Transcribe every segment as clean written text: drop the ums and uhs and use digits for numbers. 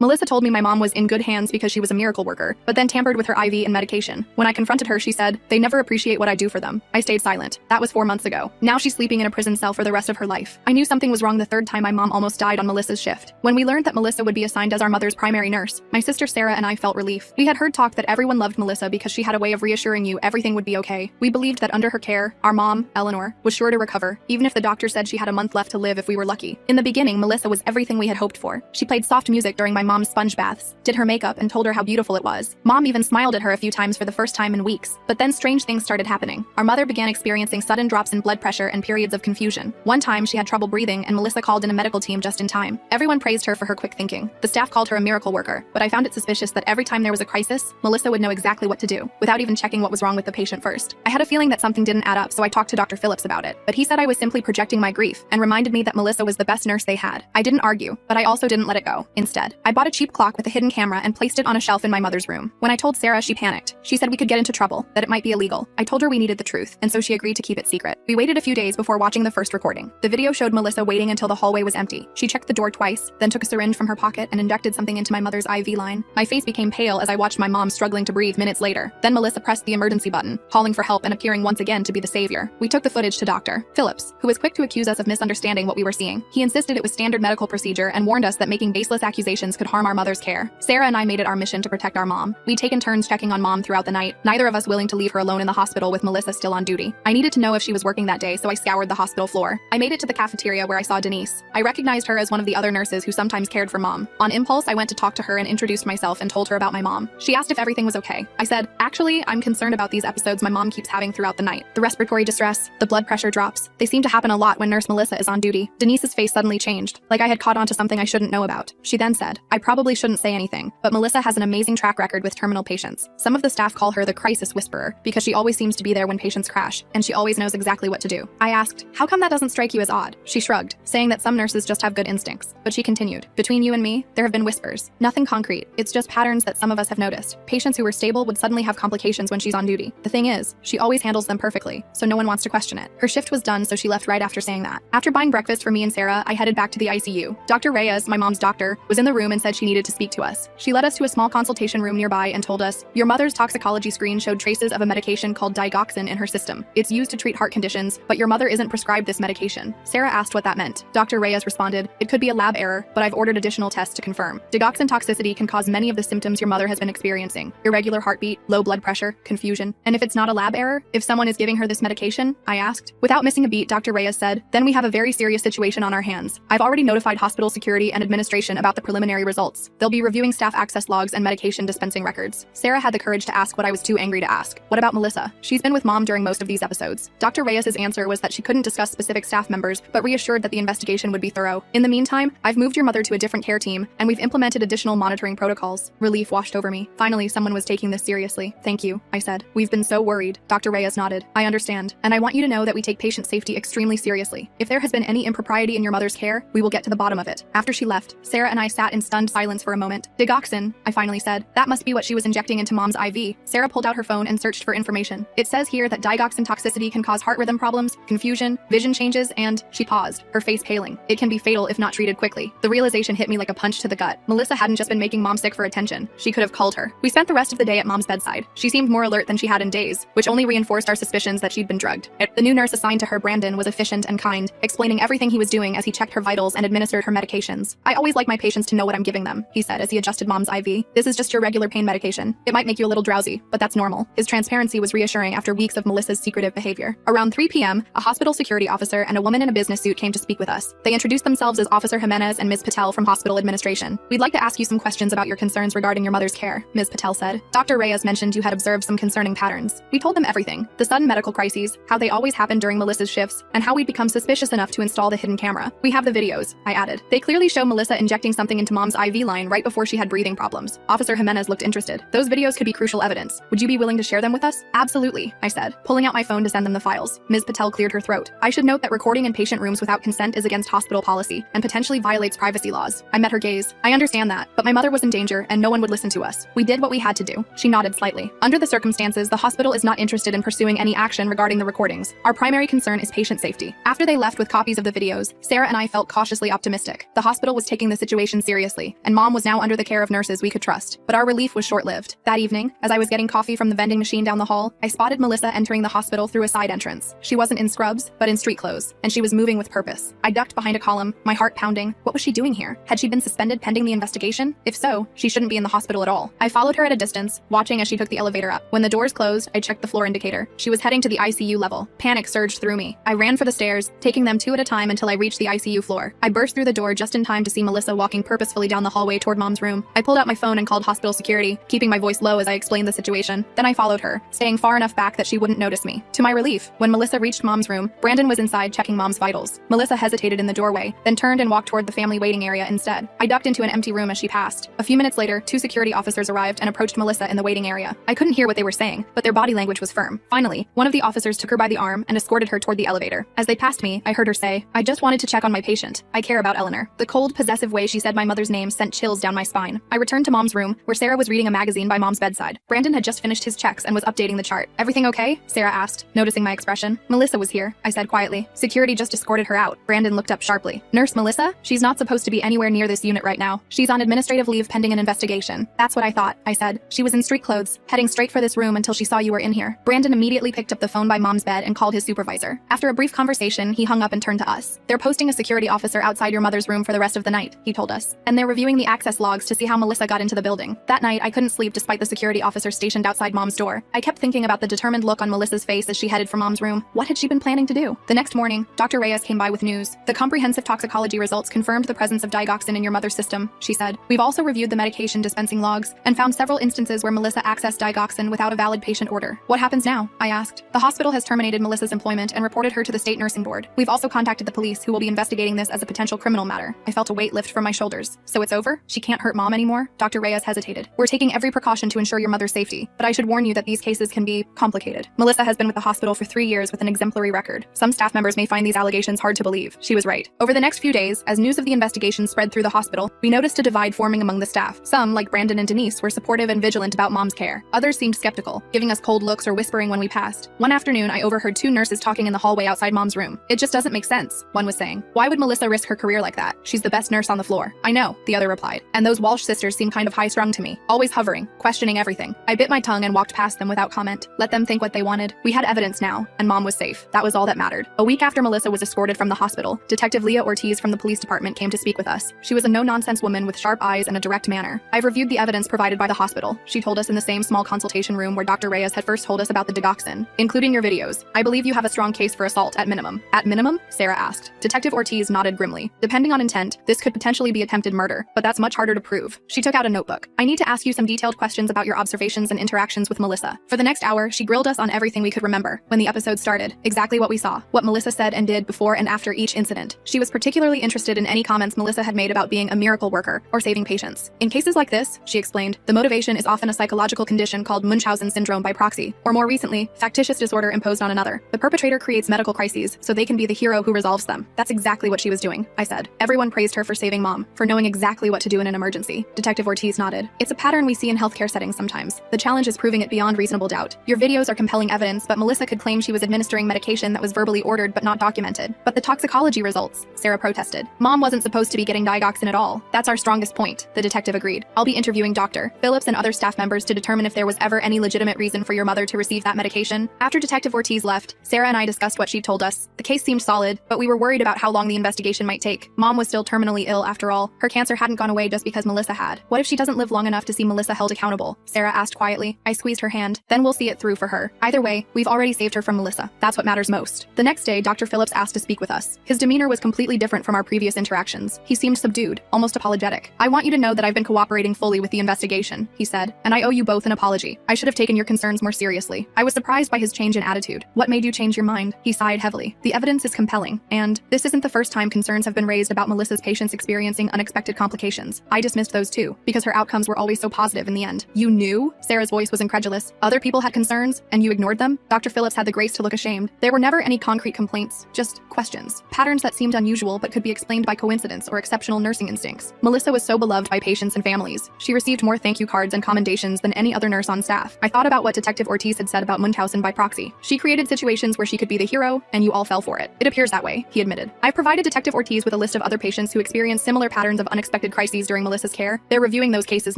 Melissa told me my mom was in good hands because she was a miracle worker, but then tampered with her IV and medication. When I confronted her, she said, "They never appreciate what I do for them." I stayed silent. That was 4 months ago. Now she's sleeping in a prison cell for the rest of her life. I knew something was wrong the third time my mom almost died on Melissa's shift. When we learned that Melissa would be assigned as our mother's primary nurse, my sister Sarah and I felt relief. We had heard talk that everyone loved Melissa because she had a way of reassuring you everything would be okay. We believed that under her care, our mom, Eleanor, was sure to recover, even if the doctor said she had a month left to live if we were lucky. In the beginning, Melissa was everything we had hoped for. She played soft music during my mom's sponge baths, did her makeup, and told her how beautiful it was. Mom even smiled at her a few times for the first time in weeks. But then strange things started happening. Our mother began experiencing sudden drops in blood pressure and periods of confusion. One time, she had trouble breathing and Melissa called in a medical team just in time. Everyone praised her for her quick thinking. The staff called her a miracle worker, but I found it suspicious that every time there was a crisis, Melissa would know exactly what to do, without even checking what was wrong with the patient first. I had a feeling that something didn't add up, so I talked to Dr. Phillips about it, but he said I was simply projecting my grief and reminded me that Melissa was the best nurse they had. I didn't argue, but I also didn't let it go. Instead, I bought a cheap clock with a hidden camera and placed it on a shelf in my mother's room. When I told Sarah, she panicked. She said we could get into trouble, that it might be illegal. I told her we needed the truth, and so she agreed to keep it secret. We waited a few days before watching the first recording. The video showed Melissa waiting until the hallway was empty. She checked the door twice, then took a syringe from her pocket and injected something into my mother's IV line. My face became pale as I watched my mom struggling to breathe minutes later. Then Melissa pressed the emergency button, calling for help and appearing once again to be the savior. We took the footage to Dr. Phillips, who was quick to accuse us of misunderstanding what we were seeing. He insisted it was standard medical procedure and warned us that making baseless accusations could harm our mother's care. Sarah and I made it our mission to protect our mom. We'd taken turns checking on mom throughout the night, neither of us willing to leave her alone in the hospital with Melissa still on duty. I needed to know if she was working that day, so I scoured the hospital floor. I made it to the cafeteria where I saw Denise. I recognized her as one of the other nurses who sometimes cared for mom. On impulse, I went to talk to her and introduced myself and told her about my mom. She asked if everything was okay. I said, "Actually, I'm concerned about these episodes my mom keeps having throughout the night. The respiratory distress, the blood pressure drops. They seem to happen a lot when Nurse Melissa is on duty." Denise's face suddenly changed, like I had caught on to something I shouldn't know about. She then said, "I probably shouldn't say anything, but Melissa has an amazing track record with terminal patients. Some of the staff call her the crisis whisperer because she always seems to be there when patients crash, and she always knows exactly what to do." I asked, "How come that doesn't strike you as odd?" She shrugged, saying that some nurses just have good instincts. But she continued, "Between you and me, there have been whispers. Nothing concrete. It's just patterns that some of us have noticed. Patients who were stable would suddenly have complications when she's on duty. The thing is, she always handles them perfectly, so no one wants to question it." Her shift was done, so she left right after saying that. After buying breakfast for me and Sarah, I headed back to the ICU. Dr. Reyes, my mom's doctor, was in the room and said she needed to speak to us. She led us to a small consultation room nearby and told us, "Your mother's toxicology screen showed traces of a medication called digoxin in her system. It's used to treat heart conditions, but your mother isn't prescribed this medication." Sarah asked what that meant. Dr. Reyes responded, "It could be a lab error, but I've ordered additional tests to confirm. Digoxin toxicity can cause many of the symptoms your mother has been experiencing: irregular heartbeat, low blood pressure, confusion." "And if it's not a lab error, if someone is giving her this medication?" I asked. Without missing a beat, Dr. Reyes said, "Then we have a very serious situation on our hands. I've already notified hospital security and administration about the preliminary results. They'll be reviewing staff access logs and medication dispensing records." Sarah had the courage to ask what I was too angry to ask. "What about Melissa? She's been with mom during most of these episodes." Dr. Reyes's answer was that she couldn't discuss specific staff members, but reassured that the investigation would be thorough. "In the meantime, I've moved your mother to a different care team, and we've implemented additional monitoring protocols." Relief washed over me. Finally, someone was taking this seriously. "Thank you," I said. "We've been so worried." Dr. Reyes nodded. "I understand, and I want you to know that we take patient safety extremely seriously. If there has been any impropriety in your mother's care, we will get to the bottom of it." After she left, Sarah and I sat in stunned silence for a moment. "Digoxin," I finally said. "That must be what she was injecting into mom's IV." Sarah pulled out her phone and searched for information. "It says here that digoxin toxicity can cause heart rhythm problems, confusion, vision changes, and..." She paused, her face paling. "It can be fatal if not treated quickly." The realization hit me like a punch to the gut. Melissa hadn't just been making mom sick for attention. She could have culled her. We spent the rest of the day at mom's bedside. She seemed more alert than she had in days, which only reinforced our suspicions that she'd been drugged. The new nurse assigned to her, Brandon, was efficient and kind, explaining everything he was doing as he checked her vitals and administered her medications. "I always like my patients to know what I'm giving them," he said as he adjusted mom's IV. "This is just your regular pain medication. It might make you a little drowsy, but that's normal." His transparency was reassuring after weeks of Melissa's secretive behavior. Around 3 p.m., a hospital security officer and a woman in a business suit came to speak with us. They introduced themselves as Officer Jimenez and Ms. Patel from hospital administration. "We'd like to ask you some questions about your concerns regarding your mother's care," Ms. Patel said. "Dr. Reyes mentioned you had observed some concerning patterns." We told them everything: the sudden medical crises, how they always happen during Melissa's shifts, and how we'd become suspicious enough to install the hidden camera. "We have the videos," I added. "They clearly show Melissa injecting something into mom's IV line right before she had breathing problems." Officer Jimenez looked interested. "Those videos could be crucial evidence. Would you be willing to share them with us?" "Absolutely," I said, pulling out my phone to send them the files. Ms. Patel cleared her throat. "I should note that recording in patient rooms without consent is against hospital policy and potentially violates privacy laws." I met her gaze. "I understand that, but my mother was in danger and no one would listen to us. We did what we had to do." She nodded slightly. "Under the circumstances, the hospital is not interested in pursuing any action regarding the recordings. Our primary concern is patient safety." After they left with copies of the videos, Sarah and I felt cautiously optimistic. The hospital was taking the situation seriously, quickly, and Mom was now under the care of nurses we could trust. But our relief was short-lived. That evening, as I was getting coffee from the vending machine down the hall, I spotted Melissa entering the hospital through a side entrance. She wasn't in scrubs, but in street clothes, and she was moving with purpose. I ducked behind a column, my heart pounding. What was she doing here? Had she been suspended pending the investigation? If so, she shouldn't be in the hospital at all. I followed her at a distance, watching as she took the elevator up. When the doors closed, I checked the floor indicator. She was heading to the ICU level. Panic surged through me. I ran for the stairs, taking them two at a time until I reached the ICU floor. I burst through the door just in time to see Melissa walking purposefully down the hallway toward Mom's room. I pulled out my phone and called hospital security, keeping my voice low as I explained the situation. Then I followed her, staying far enough back that she wouldn't notice me. To my relief, when Melissa reached Mom's room, Brandon was inside checking Mom's vitals. Melissa hesitated in the doorway, then turned and walked toward the family waiting area instead. I ducked into an empty room as she passed. A few minutes later, two security officers arrived and approached Melissa in the waiting area. I couldn't hear what they were saying, but their body language was firm. Finally, one of the officers took her by the arm and escorted her toward the elevator. As they passed me, I heard her say, "I just wanted to check on my patient. I care about Eleanor." The cold, possessive way she said my mother's name sent chills down my spine. I returned to Mom's room, where Sarah was reading a magazine by Mom's bedside. Brandon had just finished his checks and was updating the chart. "Everything okay?" Sarah asked, noticing my expression. "Melissa was here," I said quietly. "Security just escorted her out." Brandon looked up sharply. "Nurse Melissa? She's not supposed to be anywhere near this unit right now. She's on administrative leave pending an investigation." "That's what I thought," I said. "She was in street clothes, heading straight for this room until she saw you were in here." Brandon immediately picked up the phone by Mom's bed and called his supervisor. After a brief conversation, he hung up and turned to us. "They're posting a security officer outside your mother's room for the rest of the night," he told us. "And they're reviewing the access logs to see how Melissa got into the building." That night, I couldn't sleep despite the security officer stationed outside Mom's door. I kept thinking about the determined look on Melissa's face as she headed for Mom's room. What had she been planning to do? The next morning, Dr. Reyes came by with news. "The comprehensive toxicology results confirmed the presence of digoxin in your mother's system," she said. "We've also reviewed the medication dispensing logs and found several instances where Melissa accessed digoxin without a valid patient order." "What happens now?" I asked. "The hospital has terminated Melissa's employment and reported her to the state nursing board. We've also contacted the police, who will be investigating this as a potential criminal matter." I felt a weight lift from my shoulders. "So it's over? She can't hurt Mom anymore?" Dr. Reyes hesitated. "We're taking every precaution to ensure your mother's safety, but I should warn you that these cases can be complicated. Melissa has been with the hospital for 3 years with an exemplary record. Some staff members may find these allegations hard to believe." She was right. Over the next few days, as news of the investigation spread through the hospital, we noticed a divide forming among the staff. Some, like Brandon and Denise, were supportive and vigilant about Mom's care. Others seemed skeptical, giving us cold looks or whispering when we passed. One afternoon, I overheard two nurses talking in the hallway outside Mom's room. "It just doesn't make sense," one was saying. "Why would Melissa risk her career like that? She's the best nurse on the floor." "I know," the other replied. "And those Walsh sisters seem kind of high-strung to me, always hovering, questioning everything." I bit my tongue and walked past them without comment. Let them think what they wanted. We had evidence now, and Mom was safe. That was all that mattered. A week after Melissa was escorted from the hospital, Detective Leah Ortiz from the police department came to speak with us. She was a no-nonsense woman with sharp eyes and a direct manner. "I've reviewed the evidence provided by the hospital," she told us in the same small consultation room where Dr. Reyes had first told us about the digoxin, "including your videos. I believe you have a strong case for assault at minimum." "At minimum?" Sarah asked. Detective Ortiz nodded grimly. "Depending on intent, this could potentially be attempted murder, but that's much harder to prove." She took out a notebook. "I need to ask you some detailed questions about your observations and interactions with Melissa." For the next hour, she grilled us on everything we could remember. When the episode started, exactly what we saw, what Melissa said and did before and after each incident. She was particularly interested in any comments Melissa had made about being a miracle worker or saving patients. "In cases like this," she explained, "the motivation is often a psychological condition called Munchausen syndrome by proxy, or more recently, factitious disorder imposed on another. The perpetrator creates medical crises so they can be the hero who resolves them." "That's exactly what she was doing," I said. Everyone praised her for saving Mom, for knowing exactly what to do in an emergency. Detective Ortiz nodded. "It's a pattern we see in healthcare settings sometimes. The challenge is proving it beyond reasonable doubt. Your videos are compelling evidence, but Melissa could claim she was administering medication that was verbally ordered but not documented." "But the toxicology results," Sarah protested. "Mom wasn't supposed to be getting digoxin at all." "That's our strongest point," the detective agreed. "I'll be interviewing Dr. Phillips and other staff members to determine if there was ever any legitimate reason for your mother to receive that medication." After Detective Ortiz left, Sarah and I discussed what she'd told us. The case seemed solid, but we were worried about how long the investigation might take. Mom was still terminally ill after all. Her cancer hadn't gone away just because Melissa had. "What if she doesn't live long enough to see Melissa held accountable?" Sarah asked quietly. I squeezed her hand. "Then we'll see it through for her. Either way, we've already saved her from Melissa. That's what matters most." The next day, Dr. Phillips asked to speak with us. His demeanor was completely different from our previous interactions. He seemed subdued, almost apologetic. "I want you to know that I've been cooperating fully with the investigation," he said, "and I owe you both an apology. I should have taken your concerns more seriously." I was surprised by his change in attitude. "What made you change your mind?" He sighed heavily. "The evidence is compelling, and this isn't the first time concerns have been raised about Melissa's patients experiencing unexpected complications. I dismissed those too, because her outcomes were always so positive in the end." "You knew?" Sarah's voice was incredulous. "Other people had concerns, and you ignored them?" Dr. Phillips had the grace to look ashamed. "There were never any concrete complaints, just questions. Patterns that seemed unusual but could be explained by coincidence or exceptional nursing instincts. Melissa was so beloved by patients and families. She received more thank you cards and commendations than any other nurse on staff. I thought about what Detective Ortiz had said about Munchausen by proxy. She created situations where she could be the hero, and you all fell for it." "It appears that way," he admitted. "I've provided Detective Ortiz with a list of other patients who experienced similar patterns of unexpected unexpected crises during Melissa's care. They're reviewing those cases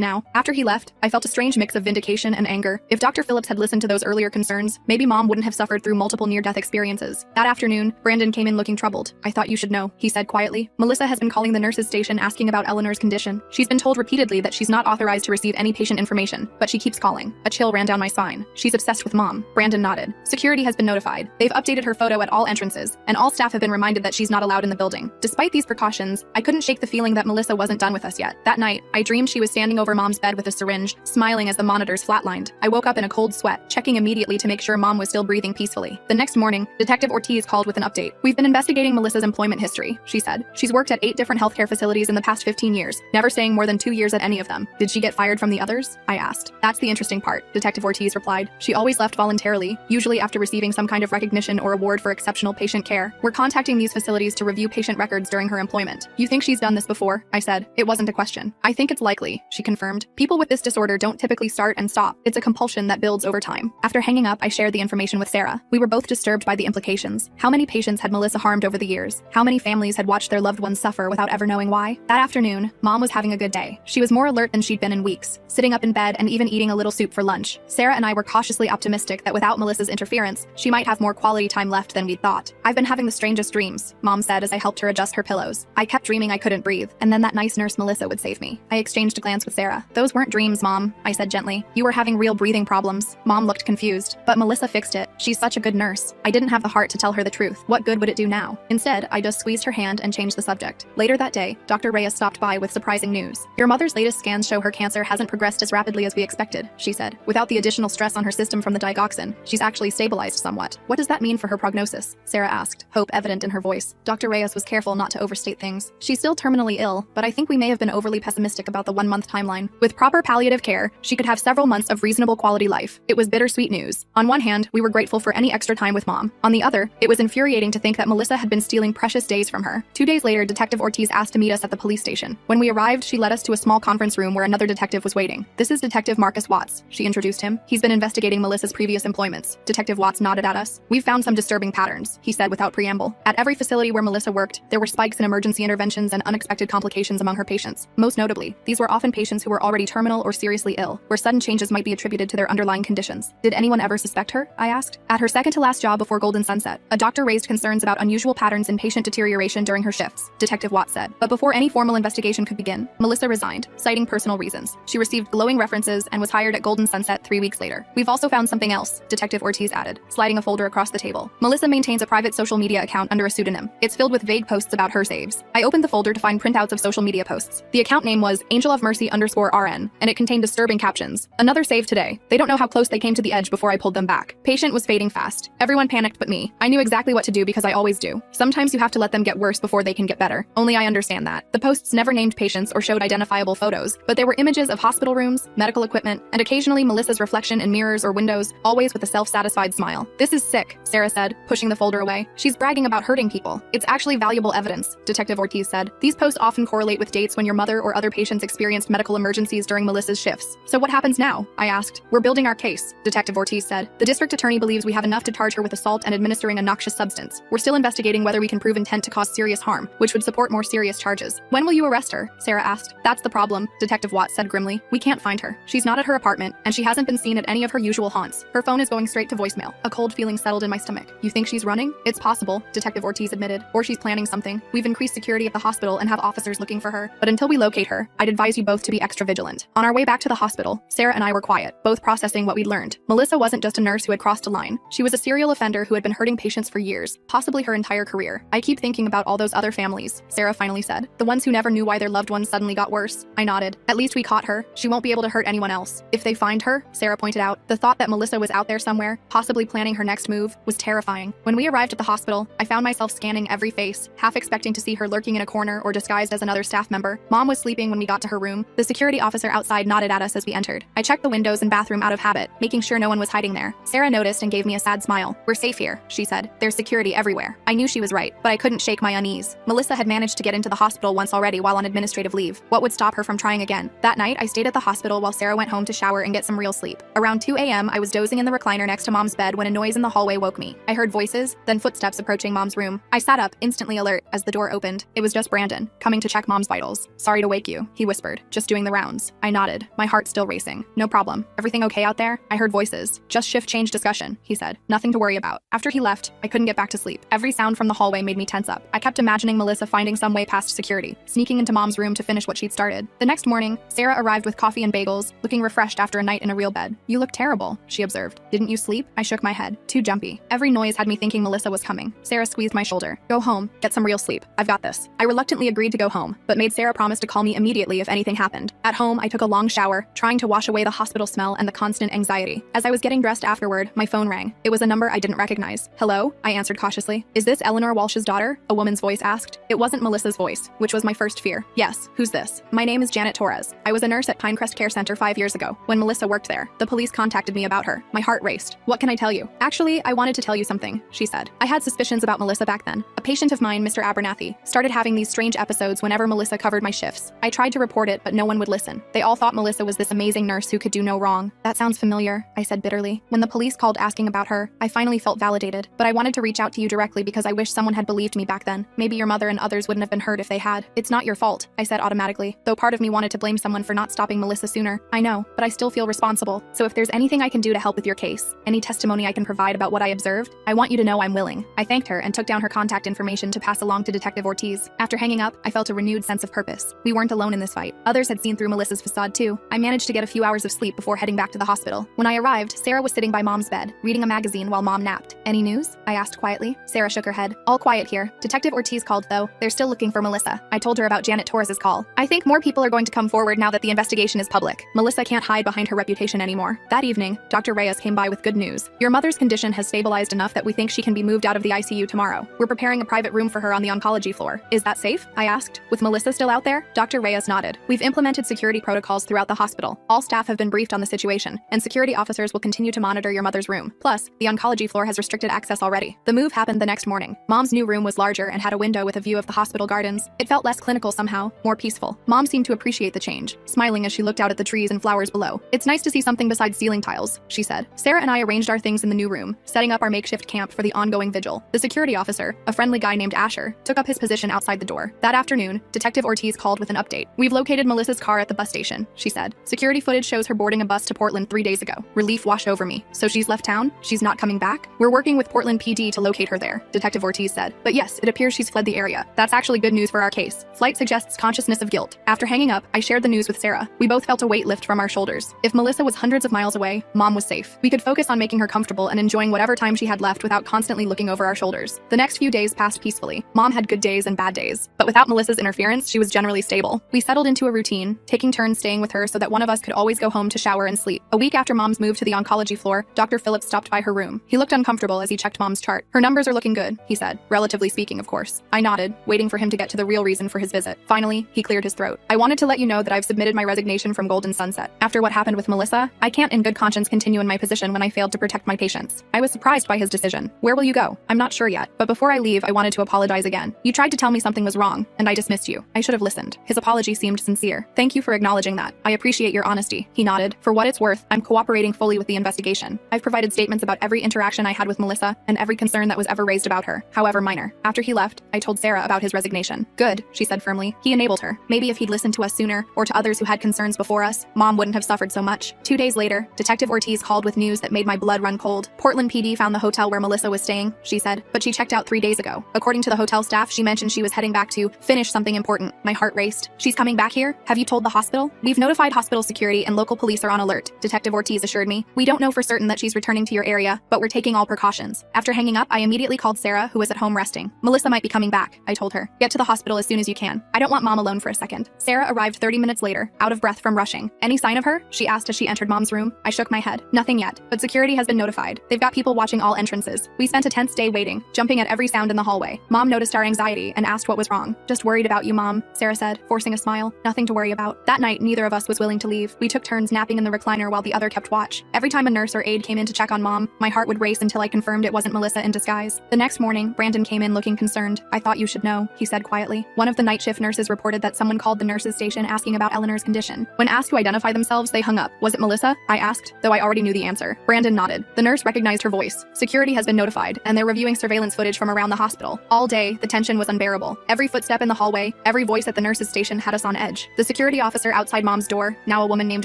now. After he left, I felt a strange mix of vindication and anger. If Dr. Phillips had listened to those earlier concerns, maybe Mom wouldn't have suffered through multiple near-death experiences. That afternoon, Brandon came in looking troubled. "I thought you should know," he said quietly. "Melissa has been calling the nurse's station asking about Eleanor's condition. She's been told repeatedly that she's not authorized to receive any patient information, but she keeps calling." A chill ran down my spine. "She's obsessed with Mom." Brandon nodded. "Security has been notified. They've updated her photo at all entrances, and all staff have been reminded that she's not allowed in the building." Despite these precautions, I couldn't shake the feeling that Melissa wasn't done with us yet. That night, I dreamed she was standing over Mom's bed with a syringe, smiling as the monitors flatlined. I woke up in a cold sweat, checking immediately to make sure Mom was still breathing peacefully. The next morning, Detective Ortiz called with an update. "We've been investigating Melissa's employment history," she said. "She's worked at 8 different healthcare facilities in the past 15 years, never staying more than 2 years at any of them. Did she get fired from the others?" I asked. "That's the interesting part," Detective Ortiz replied. "She always left voluntarily, usually after receiving some kind of recognition or award for exceptional patient care. We're contacting these facilities to review patient records during her employment." "You think she's done this before?" I said. It wasn't a question. "I think it's likely," she confirmed. "People with this disorder don't typically start and stop. It's a compulsion that builds over time." After hanging up, I shared the information with Sarah. We were both disturbed by the implications. How many patients had Melissa harmed over the years? How many families had watched their loved ones suffer without ever knowing why? That afternoon, Mom was having a good day. She was more alert than she'd been in weeks, sitting up in bed and even eating a little soup for lunch. Sarah and I were cautiously optimistic that without Melissa's interference, she might have more quality time left than we'd thought. "I've been having the strangest dreams," Mom said as I helped her adjust her pillows. "I kept dreaming I couldn't breathe, and then that nice nurse Melissa would save me." I exchanged a glance with Sarah. "Those weren't dreams, Mom," I said gently. "You were having real breathing problems." Mom looked confused. "But Melissa fixed it. She's such a good nurse." I didn't have the heart to tell her the truth. What good would it do now? Instead, I just squeezed her hand and changed the subject. Later that day, Dr. Reyes stopped by with surprising news. "Your mother's latest scans show her cancer hasn't progressed as rapidly as we expected," she said. "Without the additional stress on her system from the digoxin, she's actually stabilized somewhat." "What does that mean for her prognosis?" Sarah asked, hope evident in her voice. Dr. Reyes was careful not to overstate things. "She's still terminally ill, but I think we may have been overly pessimistic about the 1-month timeline. With proper palliative care, she could have several months of reasonable quality life." It was bittersweet news. On one hand, we were grateful for any extra time with Mom. On the other, it was infuriating to think that Melissa had been stealing precious days from her. 2 days later, Detective Ortiz asked to meet us at the police station. When we arrived, she led us to a small conference room where another detective was waiting. "This is Detective Marcus Watts," she introduced him. "He's been investigating Melissa's previous employments." Detective Watts nodded at us. "We've found some disturbing patterns," he said without preamble. "At every facility where Melissa worked, there were spikes in emergency interventions and unexpected complications among her patients. Most notably, these were often patients who were already terminal or seriously ill, where sudden changes might be attributed to their underlying conditions." "Did anyone ever suspect her?" I asked. At her second-to-last job before Golden Sunset, a doctor raised concerns about unusual patterns in patient deterioration during her shifts, Detective Watts said. But before any formal investigation could begin, Melissa resigned, citing personal reasons. She received glowing references and was hired at Golden Sunset 3 weeks later. "We've also found something else," Detective Ortiz added, sliding a folder across the table. "Melissa maintains a private social media account under a pseudonym. It's filled with vague posts about her saves." I opened the folder to find printouts of social media posts. The account name was angelofmercy_RN, and it contained disturbing captions. "Another save today. They don't know how close they came to the edge before I pulled them back." Patient was fading fast. Everyone panicked but me. I knew exactly what to do because I always do. Sometimes you have to let them get worse before they can get better. Only I understand that. The posts never named patients or showed identifiable photos, but there were images of hospital rooms, medical equipment, and occasionally Melissa's reflection in mirrors or windows, always with a self-satisfied smile. "This is sick," Sarah said, pushing the folder away. "She's bragging about hurting people. It's actually valuable evidence," Detective Ortiz said. "These posts often correlate with dates when your mother or other patients experienced medical emergencies during Melissa's shifts." "So what happens now?" I asked. "We're building our case," Detective Ortiz said. "The district attorney believes we have enough to charge her with assault and administering a noxious substance. We're still investigating whether we can prove intent to cause serious harm, which would support more serious charges." "When will you arrest her?" Sarah asked. "That's the problem," Detective Watts said grimly. "We can't find her. She's not at her apartment, and she hasn't been seen at any of her usual haunts. Her phone is going straight to voicemail." A cold feeling settled in my stomach. "You think she's running?" "It's possible," Detective Ortiz admitted. "Or she's planning something. We've increased security at the hospital and have officers looking for her. But until we locate her, I'd advise you both to be extra vigilant." On our way back to the hospital, Sarah and I were quiet, both processing what we'd learned. Melissa wasn't just a nurse who had crossed a line. She was a serial offender who had been hurting patients for years, possibly her entire career. "I keep thinking about all those other families," Sarah finally said. "The ones who never knew why their loved ones suddenly got worse." I nodded. "At least we caught her. She won't be able to hurt anyone else." "If they find her," Sarah pointed out, the thought that Melissa was out there somewhere, possibly planning her next move, was terrifying. When we arrived at the hospital, I found myself scanning every face, half expecting to see her lurking in a corner or disguised as another staff member. Mom was sleeping when we got to her room. The security officer outside nodded at us as we entered. I checked the windows and bathroom out of habit, making sure no one was hiding there. Sarah noticed and gave me a sad smile. "We're safe here," she said. "There's security everywhere." I knew she was right, but I couldn't shake my unease. Melissa had managed to get into the hospital once already while on administrative leave. What would stop her from trying again? That night, I stayed at the hospital while Sarah went home to shower and get some real sleep. Around 2 a.m., I was dozing in the recliner next to Mom's bed when a noise in the hallway woke me. I heard voices, then footsteps approaching Mom's room. I sat up, instantly alert, as the door opened. It was just Brandon, coming to check Mom's mom's vitals. Sorry to wake you, he whispered. Just doing the rounds. I nodded, my heart still racing. No problem. Everything okay out there? I heard voices. Just shift change discussion, he said. Nothing to worry about. After he left, I couldn't get back to sleep. Every sound from the hallway made me tense up. I kept imagining Melissa finding some way past security, sneaking into mom's room to finish what she'd started. The next morning, Sarah arrived with coffee and bagels, looking refreshed after a night in a real bed. You look terrible, she observed. Didn't you sleep? I shook my head. Too jumpy. Every noise had me thinking Melissa was coming. Sarah squeezed my shoulder. Go home. Get some real sleep. I've got this. I reluctantly agreed to go home, but made Sarah promise to call me immediately if anything happened. At home, I took a long shower, trying to wash away the hospital smell and the constant anxiety. As I was getting dressed afterward, my phone rang. It was a number I didn't recognize. Hello? I answered cautiously. Is this Eleanor Walsh's daughter? A woman's voice asked. It wasn't Melissa's voice, which was my first fear. Yes. Who's this? My name is Janet Torres. I was a nurse at Pinecrest Care Center 5 years ago, when Melissa worked there. The police contacted me about her. My heart raced. What can I tell you? Actually, I wanted to tell you something, she said. I had suspicions about Melissa back then. A patient of mine, Mr. Abernathy, started having these strange episodes whenever Melissa covered my shifts. I tried to report it, but no one would listen. They all thought Melissa was this amazing nurse who could do no wrong. That sounds familiar, I said bitterly. When the police called asking about her, I finally felt validated, but I wanted to reach out to you directly because I wish someone had believed me back then. Maybe your mother and others wouldn't have been hurt if they had. It's not your fault, I said automatically, though part of me wanted to blame someone for not stopping Melissa sooner. I know, but I still feel responsible. So if there's anything I can do to help with your case, any testimony I can provide about what I observed, I want you to know I'm willing. I thanked her and took down her contact information to pass along to Detective Ortiz. After hanging up, I felt a renewed sense of purpose. We weren't alone in this fight. Others had seen through Melissa's facade too. I managed to get a few hours of sleep before heading back to the hospital. When I arrived, Sarah was sitting by Mom's bed, reading a magazine while Mom napped. Any news? I asked quietly. Sarah shook her head. All quiet here. Detective Ortiz called though. They're still looking for Melissa. I told her about Janet Torres's call. I think more people are going to come forward now that the investigation is public. Melissa can't hide behind her reputation anymore. That evening, Dr. Reyes came by with good news. Your mother's condition has stabilized enough that we think she can be moved out of the ICU tomorrow. We're preparing a private room for her on the oncology floor. Is that safe? I asked. With Melissa still out there? Dr. Reyes nodded. We've implemented security protocols throughout the hospital. All staff have been briefed on the situation, and security officers will continue to monitor your mother's room. Plus, the oncology floor has restricted access already. The move happened the next morning. Mom's new room was larger and had a window with a view of the hospital gardens. It felt less clinical somehow, more peaceful. Mom seemed to appreciate the change, smiling as she looked out at the trees and flowers below. It's nice to see something besides ceiling tiles, she said. Sarah and I arranged our things in the new room, setting up our makeshift camp for the ongoing vigil. The security officer, a friendly guy named Asher, took up his position outside the door. That afternoon, Detective Ortiz called with an update. We've located Melissa's car at the bus station, she said. Security footage shows her boarding a bus to Portland 3 days ago. Relief washed over me. So she's left town? She's not coming back? We're working with Portland PD to locate her there, Detective Ortiz said. But yes, it appears she's fled the area. That's actually good news for our case. Flight suggests consciousness of guilt. After hanging up, I shared the news with Sarah. We both felt a weight lift from our shoulders. If Melissa was hundreds of miles away, Mom was safe. We could focus on making her comfortable and enjoying whatever time she had left without constantly looking over our shoulders. The next few days passed peacefully. Mom had good days and bad days, but without Melissa's interference, she was generally stable. We settled into a routine, taking turns staying with her so that one of us could always go home to shower and sleep. A week after Mom's move to the oncology floor, Dr. Phillips stopped by her room. He looked uncomfortable as he checked Mom's chart. Her numbers are looking good, he said, relatively speaking, of course. I nodded, waiting for him to get to the real reason for his visit. Finally, he cleared his throat. I wanted to let you know that I've submitted my resignation from Golden Sunset. After what happened with Melissa, I can't in good conscience continue in my position when I failed to protect my patients. I was surprised by his decision. Where will you go? I'm not sure yet, but before I leave, I wanted to apologize again. You tried to tell me something was wrong, and I dismissed you. I should have listened. His apology seemed sincere. Thank you for acknowledging that. I appreciate your honesty. He nodded. For what it's worth, I'm cooperating fully with the investigation. I've provided statements about every interaction I had with Melissa and every concern that was ever raised about her, however minor. After he left, I told Sarah about his resignation. Good, she said firmly. He enabled her. Maybe if he'd listened to us sooner, or to others who had concerns before us, Mom wouldn't have suffered so much. 2 days later, Detective Ortiz called with news that made my blood run cold. Portland PD found the hotel where Melissa was staying, she said, but she checked out 3 days ago. According to the hotel staff, she mentioned she was heading back to finish something important. My heart raced. She's coming back here? Have you told the hospital? We've notified hospital security and local police are on alert, Detective Ortiz assured me. We don't know for certain that she's returning to your area, but we're taking all precautions. After hanging up, I immediately called Sarah, who was at home resting. Melissa might be coming back, I told her. Get to the hospital as soon as you can. I don't want Mom alone for a second. Sarah arrived 30 minutes later, out of breath from rushing. Any sign of her? She asked as she entered Mom's room. I shook my head. Nothing yet, but security has been notified. They've got people watching all entrances. We spent a tense day waiting, jumping at every sound in the hallway. Mom noticed our anxiety and asked what was wrong. Just worried about you, Mom, Sarah said, forcing a smile. Nothing to worry about. That night, neither of us was willing to leave. We took turns napping in the recliner while the other kept watch. Every time a nurse or aide came in to check on Mom, my heart would race until I confirmed it wasn't Melissa in disguise. The next morning, Brandon came in looking concerned. I thought you should know, he said quietly. One of the night shift nurses reported that someone called the nurses' station asking about Eleanor's condition. When asked to identify themselves, they hung up. Was it Melissa? I asked, though I already knew the answer. Brandon nodded. The nurse recognized her voice. Security has been notified, and they're reviewing surveillance footage from around the hospital. All day, the tension was unbearable. Every footstep in the hallway, every Every voice at the nurse's station had us on edge. The security officer outside Mom's door, now a woman named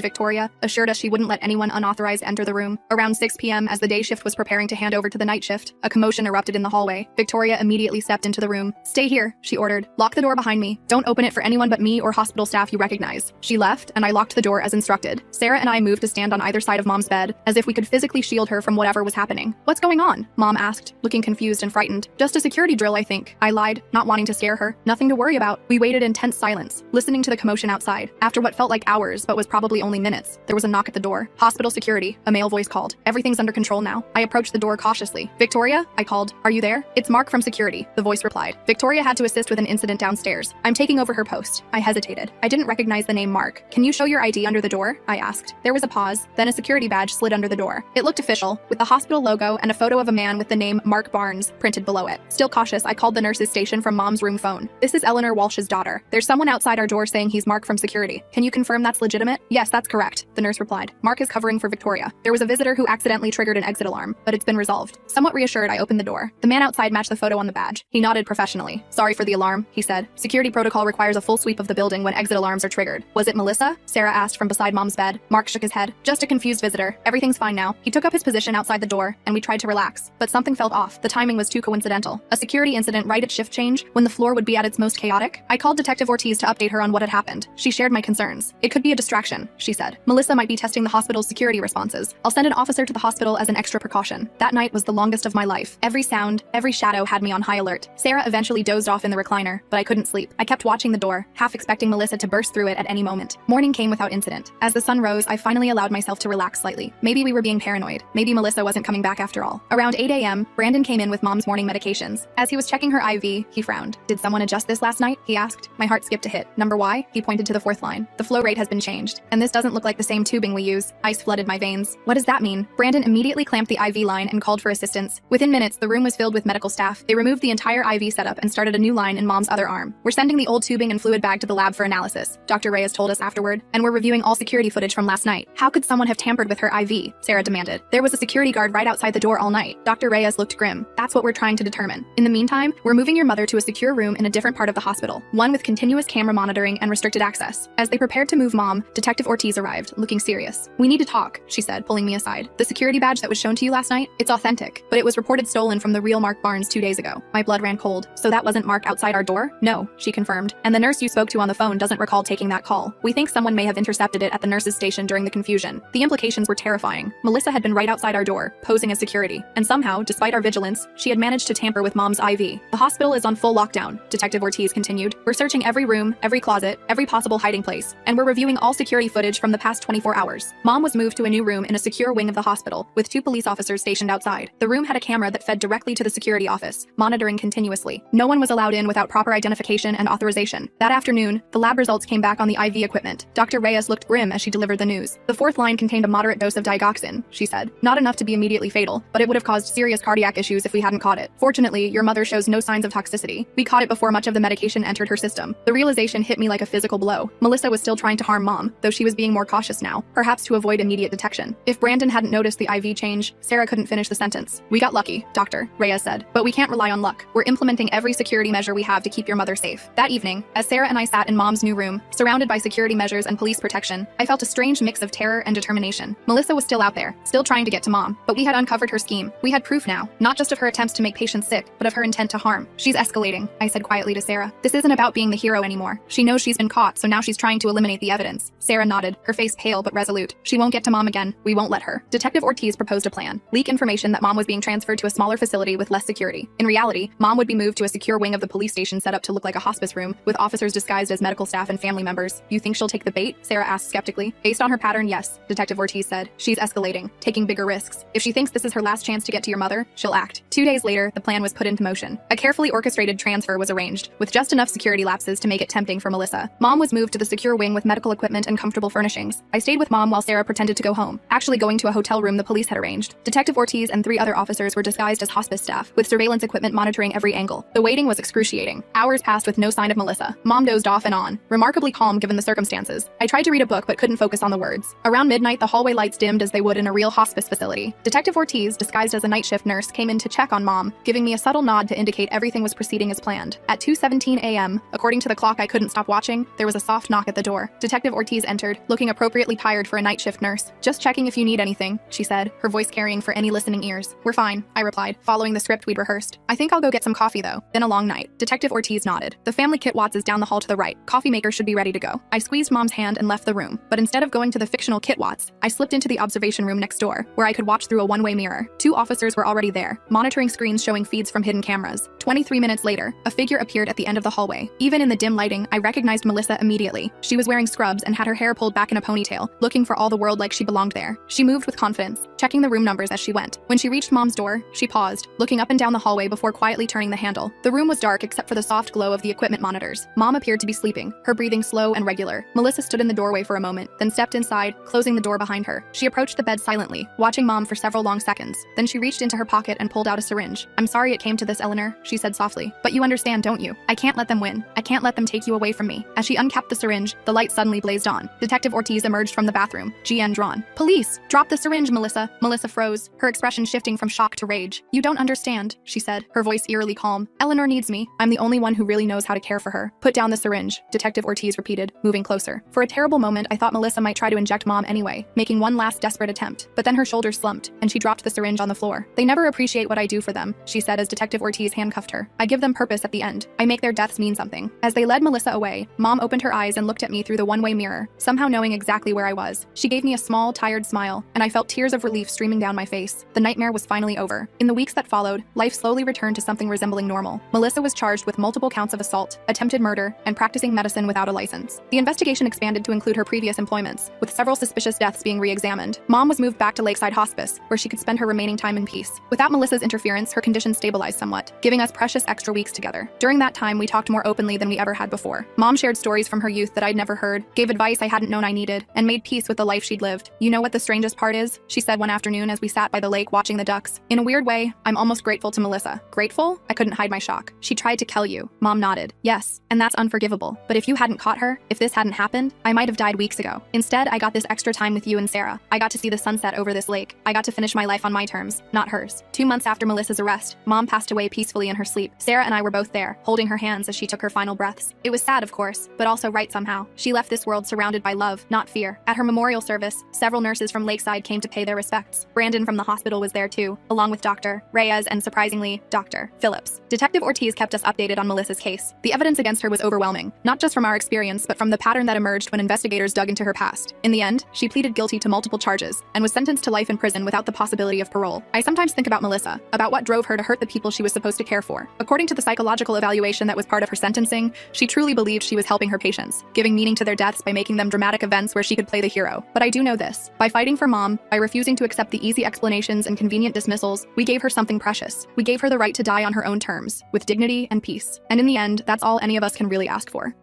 Victoria, assured us she wouldn't let anyone unauthorized enter the room. Around 6 p.m., as the day shift was preparing to hand over to the night shift, a commotion erupted in the hallway. Victoria immediately stepped into the room. "Stay here," she ordered. "Lock the door behind me. Don't open it for anyone but me or hospital staff you recognize." She left, and I locked the door as instructed. Sarah and I moved to stand on either side of Mom's bed, as if we could physically shield her from whatever was happening. "What's going on?" Mom asked, looking confused and frightened. "Just a security drill, I think," I lied, not wanting to scare her. "Nothing to worry about." We waited in tense silence, listening to the commotion outside. After what felt like hours, but was probably only minutes, there was a knock at the door. "Hospital security," a male voice called. "Everything's under control now." I approached the door cautiously. "Victoria?" I called. "Are you there?" "It's Mark from security," the voice replied. Victoria had to assist with an incident downstairs. "I'm taking over her post." I hesitated. I didn't recognize the name Mark. "Can you show your ID under the door?" I asked. There was a pause, then a security badge slid under the door. It looked official, with the hospital logo and a photo of a man with the name Mark Barnes printed below it. Still cautious, I called the nurse's station from Mom's room phone. "This is Eleanor Walsh's daughter. There's someone outside our door saying he's Mark from security. Can you confirm that's legitimate?" "Yes, that's correct," the nurse replied. "Mark is covering for Victoria. There was a visitor who accidentally triggered an exit alarm, but it's been resolved." Somewhat reassured, I opened the door. The man outside matched the photo on the badge. He nodded professionally. "Sorry for the alarm," he said. "Security protocol requires a full sweep of the building when exit alarms are triggered." "Was it Melissa?" Sarah asked from beside Mom's bed. Mark shook his head. "Just a confused visitor. Everything's fine now." He took up his position outside the door, and we tried to relax. But something felt off. The timing was too coincidental. A security incident right at shift change, when the floor would be at its most chaotic? I called Detective Ortiz to update her on what had happened. She shared my concerns. "It could be a distraction," she said. "Melissa might be testing the hospital's security responses. I'll send an officer to the hospital as an extra precaution." That night was the longest of my life. Every sound, every shadow had me on high alert. Sarah eventually dozed off in the recliner, but I couldn't sleep. I kept watching the door, half expecting Melissa to burst through it at any moment. Morning came without incident. As the sun rose, I finally allowed myself to relax slightly. Maybe we were being paranoid. Maybe Melissa wasn't coming back after all. Around 8 a.m., Brandon came in with Mom's morning medications. As he was checking her IV, he frowned. "Did someone adjust this last night?" he asked. My heart skipped a hit. "Number Y?" He pointed to the fourth line. "The flow rate has been changed, and this doesn't look like the same tubing we use." Ice flooded my veins. "What does that mean?" Brandon immediately clamped the IV line and called for assistance. Within minutes, the room was filled with medical staff. They removed the entire IV setup and started a new line in Mom's other arm. "We're sending the old tubing and fluid bag to the lab for analysis," Dr. Reyes told us afterward, "and we're reviewing all security footage from last night." "How could someone have tampered with her IV?" Sarah demanded. "There was a security guard right outside the door all night." Dr. Reyes looked grim. "That's what we're trying to determine. In the meantime, we're moving your mother to a secure room in a different part of the hospital, one with continuous camera monitoring and restricted access." As they prepared to move Mom, Detective Ortiz arrived, looking serious. "We need to talk," she said, pulling me aside. "The security badge that was shown to you last night? It's authentic, but it was reported stolen from the real Mark Barnes 2 days ago." My blood ran cold. "So that wasn't Mark outside our door?" "No," she confirmed. "And the nurse you spoke to on the phone doesn't recall taking that call. We think someone may have intercepted it at the nurse's station during the confusion." The implications were terrifying. Melissa had been right outside our door, posing as security. And somehow, despite our vigilance, she had managed to tamper with Mom's IV. "The hospital is on full lockdown," Detective Ortiz continued. "We're searching every room, every closet, every possible hiding place, and we're reviewing all security footage from the past 24 hours. Mom was moved to a new room in a secure wing of the hospital, with 2 police officers stationed outside. The room had a camera that fed directly to the security office, monitoring continuously. No one was allowed in without proper identification and authorization." That afternoon, the lab results came back on the IV equipment. Dr. Reyes looked grim as she delivered the news. "The fourth line contained a moderate dose of digoxin," she said. "Not enough to be immediately fatal, but it would have caused serious cardiac issues if we hadn't caught it. Fortunately, your mother shows no signs of toxicity. We caught it before much of the medication entered her system." The realization hit me like a physical blow. Melissa was still trying to harm Mom, though she was being more cautious now, perhaps to avoid immediate detection. If Brandon hadn't noticed the IV change, Sarah couldn't finish the sentence. "We got lucky," Dr. Reyes said, "but we can't rely on luck. We're implementing every security measure we have to keep your mother safe." That evening, as Sarah and I sat in Mom's new room, surrounded by security measures and police protection, I felt a strange mix of terror and determination. Melissa was still out there, still trying to get to Mom, but we had uncovered her scheme. We had proof now, not just of her attempts to make patients sick, but of her intent to harm. "She's escalating," I said quietly to Sarah. "This isn't about being the hero anymore. She knows she's been caught, so now she's trying to eliminate the evidence." Sarah nodded, her face pale but resolute. "She won't get to Mom again. We won't let her." Detective Ortiz proposed a plan. Leak information that Mom was being transferred to a smaller facility with less security. In reality, Mom would be moved to a secure wing of the police station set up to look like a hospice room, with officers disguised as medical staff and family members. "You think she'll take the bait?" Sarah asked skeptically. "Based on her pattern, yes," Detective Ortiz said. "She's escalating, taking bigger risks. If she thinks this is her last chance to get to your mother, she'll act." 2 days later, the plan was put into motion. A carefully orchestrated transfer was arranged, with just enough security lapses to make it tempting for Melissa. Mom was moved to the secure wing with medical equipment and comfortable furnishings. I stayed with Mom while Sarah pretended to go home, actually going to a hotel room the police had arranged. Detective Ortiz and 3 other officers were disguised as hospice staff, with surveillance equipment monitoring every angle. The waiting was excruciating. Hours passed with no sign of Melissa. Mom dozed off and on, remarkably calm given the circumstances. I tried to read a book but couldn't focus on the words. Around midnight, the hallway lights dimmed as they would in a real hospice facility. Detective Ortiz, disguised as a night shift nurse, came in to check on Mom, giving me a subtle nod to indicate everything was proceeding as planned. At 2:17 a.m., Mom, according to the clock I couldn't stop watching, there was a soft knock at the door. Detective Ortiz entered, looking appropriately tired for a night shift nurse. "Just checking if you need anything," she said, her voice carrying for any listening ears. "We're fine," I replied, following the script we'd rehearsed. "I think I'll go get some coffee though. Been a long night." Detective Ortiz nodded. "The family Kit Watts is down the hall to the right. Coffee maker should be ready to go." I squeezed Mom's hand and left the room, but instead of going to the fictional Kit Watts, I slipped into the observation room next door, where I could watch through a one-way mirror. 2 officers were already there, monitoring screens showing feeds from hidden cameras. 23 minutes later, a figure appeared at the end of the hallway. Even in the dim lighting, I recognized Melissa immediately. She was wearing scrubs and had her hair pulled back in a ponytail, looking for all the world like she belonged there. She moved with confidence, checking the room numbers as she went. When she reached Mom's door, she paused, looking up and down the hallway before quietly turning the handle. The room was dark except for the soft glow of the equipment monitors. Mom appeared to be sleeping, her breathing slow and regular. Melissa stood in the doorway for a moment, then stepped inside, closing the door behind her. She approached the bed silently, watching Mom for several long seconds. Then she reached into her pocket and pulled out a syringe. "I'm sorry it came to this, Eleanor," she said softly. "But you understand, don't you? I can't let them win. I can't let them take you away from me." As she uncapped the syringe, the light suddenly blazed on. Detective Ortiz emerged from the bathroom, GN drawn. "Police! Drop the syringe, Melissa!" Melissa froze, her expression shifting from shock to rage. "You don't understand," she said, her voice eerily calm. "Eleanor needs me. I'm the only one who really knows how to care for her." "Put down the syringe," Detective Ortiz repeated, moving closer. For a terrible moment, I thought Melissa might try to inject Mom anyway, making one last desperate attempt. But then her shoulders slumped, and she dropped the syringe on the floor. "They never appreciate what I do for them," she said as Detective Ortiz handcuffed her. "I give them purpose at the end. I make their deaths mean something." As they led Melissa away, Mom opened her eyes and looked at me through the one-way mirror, somehow knowing exactly where I was. She gave me a small, tired smile, and I felt tears of relief streaming down my face. The nightmare was finally over. In the weeks that followed, life slowly returned to something resembling normal. Melissa was charged with multiple counts of assault, attempted murder, and practicing medicine without a license. The investigation expanded to include her previous employments, with several suspicious deaths being re-examined. Mom was moved back to Lakeside Hospice, where she could spend her remaining time in peace. Without Melissa's interference, her condition stabilized somewhat, giving us precious extra weeks together. During that time, we talked more openly than we ever had before. Mom shared stories from her youth that I'd never heard, gave advice I hadn't known I needed, and made peace with the life she'd lived. "You know what the strangest part is?" she said one afternoon as we sat by the lake watching the ducks. "In a weird way, I'm almost grateful to Melissa." "Grateful?" I couldn't hide my shock. "She tried to kill you." Mom nodded. "Yes, and that's unforgivable. But if you hadn't caught her, if this hadn't happened, I might have died weeks ago. Instead, I got this extra time with you and Sarah. I got to see the sunset over this lake. I got to finish my life on my terms, not hers." 2 months after Melissa's arrest, Mom passed away peacefully in her sleep. Sarah and I were both there, holding her hands as she took her final breaths. It was sad, of course, but also right somehow. She left this world surrounded by love, not fear. At her memorial service, several nurses from Lakeside came to pay their respects. Brandon from the hospital was there too, along with Dr. Reyes and, surprisingly, Dr. Phillips. Detective Ortiz kept us updated on Melissa's case. The evidence against her was overwhelming, not just from our experience, but from the pattern that emerged when investigators dug into her past. In the end, she pleaded guilty to multiple charges and was sentenced to life in prison without the possibility of parole. I sometimes think about Melissa, about what drove her to hurt the people she was supposed to care for. According to the psychological evaluation that was part of her sentencing, she truly believed she was helping her patients, giving meaning to their deaths by making them dramatic events where she could play the hero. But I do know this. By fighting for Mom, by refusing to accept the easy explanations and convenient dismissals, we gave her something precious. We gave her the right to die on her own terms, with dignity and peace. And in the end, that's all any of us can really ask for.